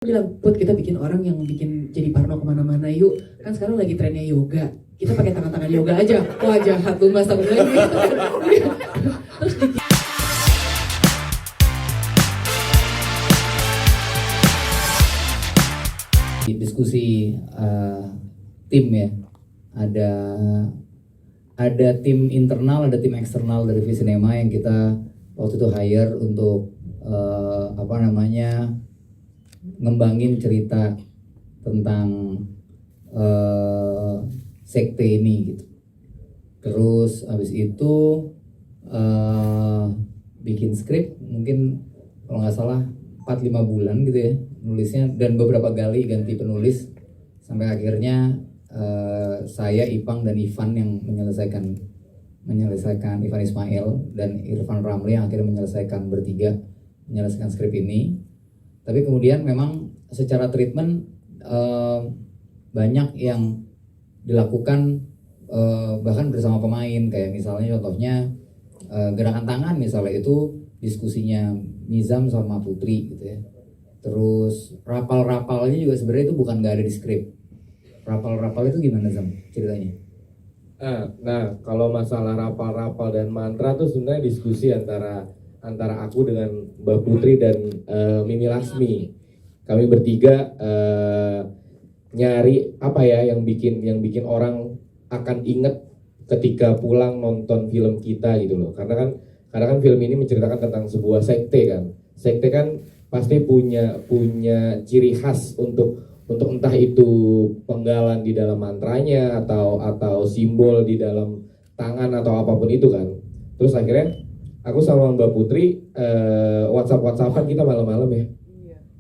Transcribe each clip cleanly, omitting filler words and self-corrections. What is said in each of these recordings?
Bilang, Put, kita bikin orang yang bikin jadi parno kemana-mana yuk. Kan sekarang lagi trennya yoga. Kita pakai tangan-tangan yoga aja. Wah, jahat lu mas, takut lagi. Terus diskusi tim ya, ada tim internal, ada tim eksternal dari Visinema yang kita waktu itu hire untuk ngembangin cerita tentang sekte ini gitu. Terus habis itu bikin skrip mungkin kalau nggak salah 4-5 bulan gitu ya nulisnya, dan beberapa kali ganti penulis sampai akhirnya saya, Ipang dan Ivan yang menyelesaikan Ivan Ismail dan Irfan Ramli yang akhirnya menyelesaikan skrip ini. Tapi kemudian memang secara treatment banyak yang dilakukan bahkan bersama pemain, kayak misalnya contohnya gerakan tangan misalnya itu diskusinya Nizam sama Putri gitu ya. Terus rapal-rapalnya juga sebenarnya itu bukan nggak ada di skrip. Rapal-rapal itu gimana Zam ceritanya? Nah, kalau masalah rapal-rapal dan mantra tuh sebenarnya diskusi antara aku dengan Mbak Putri dan Mimi Lasmi. Kami bertiga nyari apa ya yang bikin orang akan inget ketika pulang nonton film kita gitu loh. Karena kan film ini menceritakan tentang sebuah sekte kan. Sekte kan pasti punya ciri khas untuk entah itu penggalan di dalam mantranya atau simbol di dalam tangan atau apapun itu kan. Terus akhirnya aku sama Mbak Putri WhatsApp-WhatsAppan kita malam-malam ya.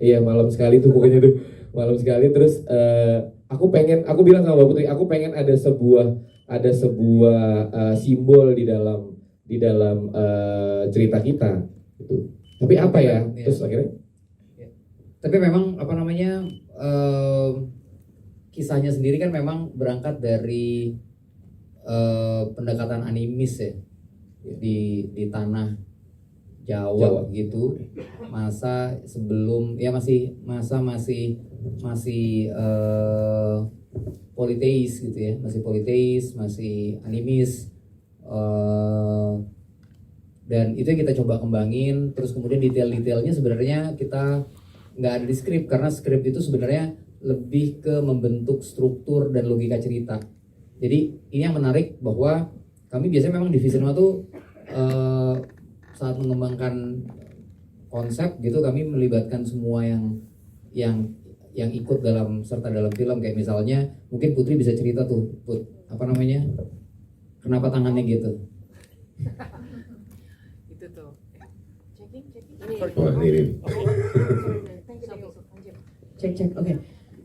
Iya, malam sekali tuh pokoknya tuh. Malam sekali terus aku bilang sama Mbak Putri, aku pengen ada sebuah simbol di dalam cerita kita gitu. Tapi apa ya? Terus akhirnya tapi memang kisahnya sendiri kan memang berangkat dari pendekatan animis ya di tanah Jawa gitu, masa sebelum ya masih politeis gitu ya, masih animis, dan itu yang kita coba kembangin. Terus kemudian detail-detailnya sebenarnya kita nggak ada di skrip, karena skrip itu sebenarnya lebih ke membentuk struktur dan logika cerita. Jadi ini yang menarik bahwa kami biasanya memang di Visinema tuh saat mengembangkan konsep gitu, kami melibatkan semua yang ikut serta dalam film. Kayak misalnya mungkin Putri bisa cerita tuh, Put, kenapa tangannya gitu? Itu tuh. Checking. cek. Oke.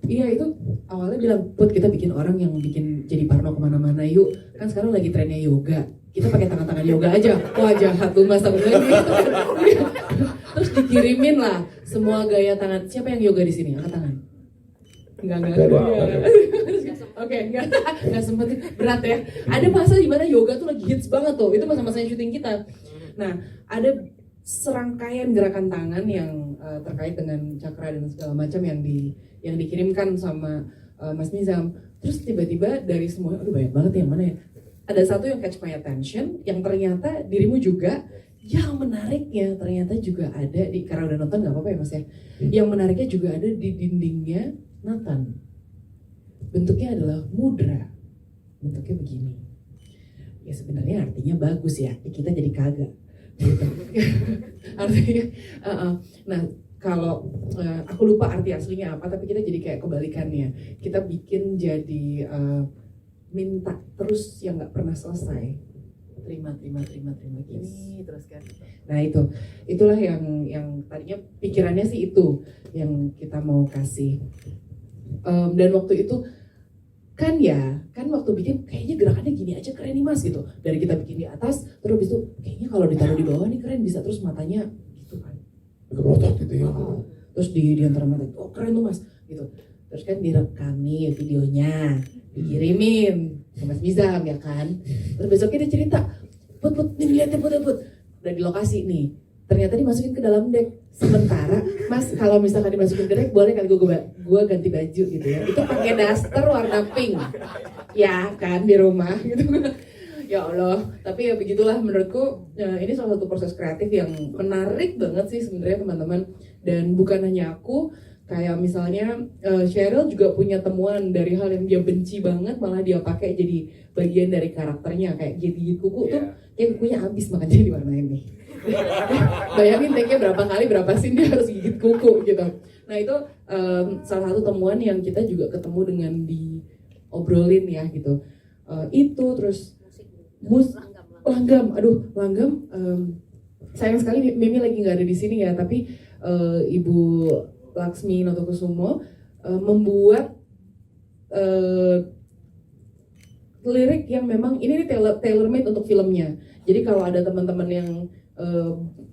Iya, itu awalnya bilang, Put, kita bikin orang yang bikin jadi parno kemana-mana yuk. Kan sekarang lagi trennya yoga. Kita pakai tangan-tangan yoga aja. Wah, jahat lu mas, takut lagi. Terus dikirimin lah semua gaya tangan. Siapa yang yoga di sini? Angkat tangan. Enggak. Oke, enggak sempet, berat ya. Ada masa di mana yoga tuh lagi hits banget tuh. Itu masa-masa syuting kita. Nah, ada serangkaian gerakan tangan yang terkait dengan cakra dan segala macam yang dikirimkan sama Mas Nizam. Terus tiba-tiba dari semuanya, aduh banyak banget yang mana ya. Ada satu yang catch my attention, yang ternyata dirimu juga, yang menariknya ternyata juga ada di, karena udah nonton nggak apa-apa ya Mas ya. Yang menariknya juga ada di dindingnya Nathan. Bentuknya adalah mudra. Bentuknya begini. Ya sebenarnya artinya bagus ya, kita jadi kagak. Artinya, nah kalau aku lupa arti aslinya apa, tapi kita jadi kayak kebalikannya. Kita bikin jadi minta terus yang nggak pernah selesai. Terima gini terus kan. Nah itulah yang tadinya pikirannya sih itu yang kita mau kasih. Dan waktu itu kan waktu bikin kayaknya gerakannya gini aja keren nih mas gitu. Dari kita bikin di atas, terus habis itu kayaknya kalau ditaruh di bawah nih keren bisa, terus matanya gitu kan. kerotot gitu ya. Terus di antara mata, oh keren tuh mas gitu. Terus kan direkami videonya, dikirimin ke Mas Nizam ya kan. Terus besoknya dia cerita, Put, nih lihat ya Put. Udah di lokasi nih. ternyata dimasukin ke dalam deck. Sementara Mas kalau misalkan dimasukin ke deck boleh kali gue ganti baju gitu ya, itu pakai daster warna pink ya kan di rumah gitu. Ya Allah, tapi ya begitulah menurutku. Ini salah satu proses kreatif yang menarik banget sih sebenarnya teman-teman. Dan bukan hanya aku, kayak misalnya Cheryl juga punya temuan dari hal yang dia benci banget, malah dia pakai jadi bagian dari karakternya. Kayak gigit kuku tuh, ya kukunya habis makanya diwarnain nih. Bayangin take-nya berapa kali, berapa scene dia harus gigit kuku gitu. Nah itu salah satu temuan yang kita juga ketemu dengan diobrolin ya gitu. Itu terus langgam. Sayang sekali Mimi lagi nggak ada di sini ya, tapi Ibu Laksmi Notokusumo membuat lirik yang memang ini tailor made untuk filmnya. Jadi kalau ada teman-teman yang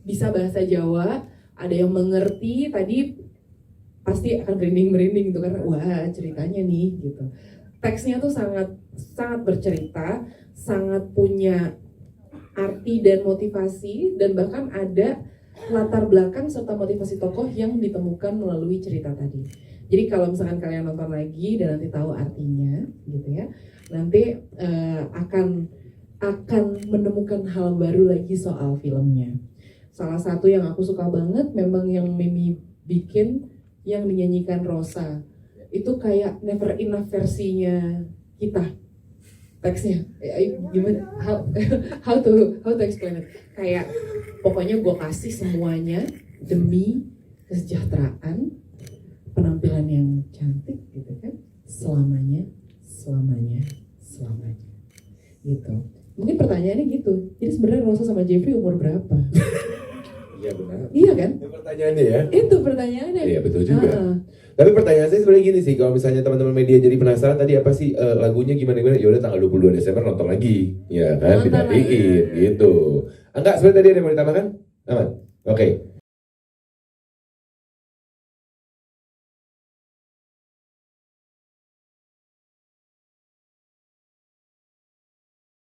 bisa bahasa Jawa, ada yang mengerti, tadi pasti akan merinding gitu karena wah ceritanya nih gitu. Teksnya tuh sangat bercerita, sangat punya arti dan motivasi, dan bahkan ada latar belakang serta motivasi tokoh yang ditemukan melalui cerita tadi. Jadi kalau misalkan kalian nonton lagi dan nanti tahu artinya gitu ya, nanti akan menemukan hal baru lagi soal filmnya. Salah satu yang aku suka banget memang yang Mimi bikin yang dinyanyikan Rosa. Itu kayak never enough versinya kita. Teksnya gimana? How to explain it? Kayak pokoknya gue kasih semuanya demi kesejahteraan, penampilan yang cantik gitu kan, selamanya gitu. Mungkin pertanyaannya gitu. Jadi sebenarnya Rosa sama Jeffrey umur berapa? Iya benar. Iya kan? Itu pertanyaannya ya. Itu pertanyaannya. Iya betul juga. Tapi pertanyaan saya sebenarnya gini sih, kalau misalnya teman-teman media jadi penasaran tadi apa sih lagunya gimana, ya udah tanggal 22 Desember nonton lagi, ya kan, Nonton dimatiin gitu. Enggak, sebenarnya tadi ada yang mau ditambahkan? Aman? Oke.